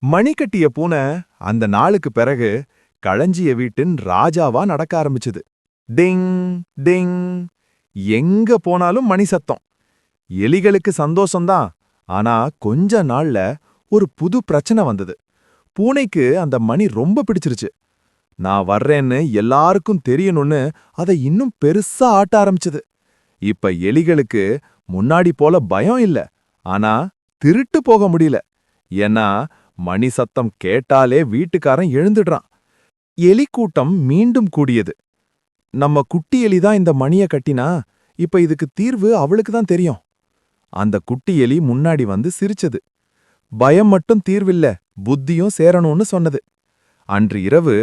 மணி கட்டிய பூனை அந்த நாளுக்கு பிறகு களஞ்சிய வீட்டின் ராஜாவா நடக்க ஆரம்பிச்சுது. டிங் டிங், எங்க போனாலும் மணி சத்தம். எலிகளுக்கு சந்தோஷம்தான். ஆனா கொஞ்ச நாள்ல ஒரு புது பிரச்சனை வந்தது. பூனைக்கு அந்த மணி ரொம்ப பிடிச்சிருச்சு. நான் வர்றேன்னு எல்லாருக்கும் தெரியணும்னு அதை இன்னும் பெருசா ஆட்ட ஆரம்பிச்சது. இப்ப எலிகளுக்கு முன்னாடி போல பயம் இல்ல. ஆனா திருட்டு போக முடியல. ஏன்னா மணி சத்தம் கேட்டாலே வீட்டுக்காரன் எழுந்துடுறான். எலி கூட்டம் மீண்டும் கூடியது. நம்ம குட்டி எலிதான் இந்த மணிய கட்டினா, இப்ப இதுக்கு தீர்வு அவளுக்கு தான் தெரியும். அந்த குட்டி எலி முன்னாடி வந்து சிரிச்சது. பயம் மட்டும் தீர்வில்ல, புத்தியும் சேரணும்னு சொன்னது. அன்று இரவு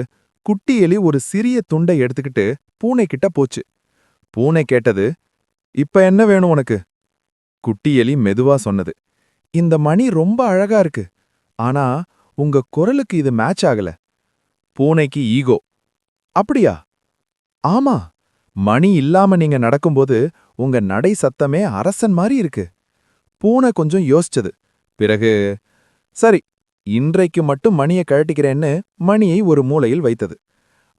குட்டி எலி ஒரு சிறிய துண்டை எடுத்துக்கிட்டு பூனை கிட்ட போச்சு. பூனை கேட்டது, இப்ப என்ன வேணும் உனக்கு? குட்டி எலி மெதுவா சொன்னது, இந்த மணி ரொம்ப அழகா இருக்கு. ஆனா உங்க குரலுக்கு இது மேட்ச் ஆகல. பூனைக்கு ஈகோ. அப்படியா? ஆமா, மணி இல்லாம நீங்க நடக்கும்போது உங்க நடை சத்தமே அரசன் மாதிரி இருக்கு. பூனை கொஞ்சம் யோசிச்சது. பிறகு, சரி, இன்றைக்கு மட்டும் மணியை கழட்டிக்கிறேன்னு மணியை ஒரு மூலையில் வைத்தது.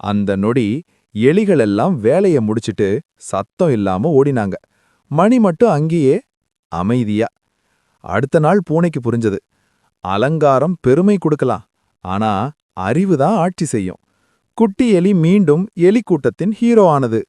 அந்த நொடி எலிகளெல்லாம் வேலைய முடிச்சிட்டு சத்தம் இல்லாம ஓடினாங்க. மணி மட்டும் அங்கேயே அமைதியா. அடுத்த நாள் பூனைக்கு புரிஞ்சது, அலங்காரம் பெருமை கொடுக்கலாம், ஆனா அறிவுதான் ஆட்சி செய்யும். குட்டி எலி மீண்டும் எலி கூட்டத்தின் ஹீரோ ஆனது.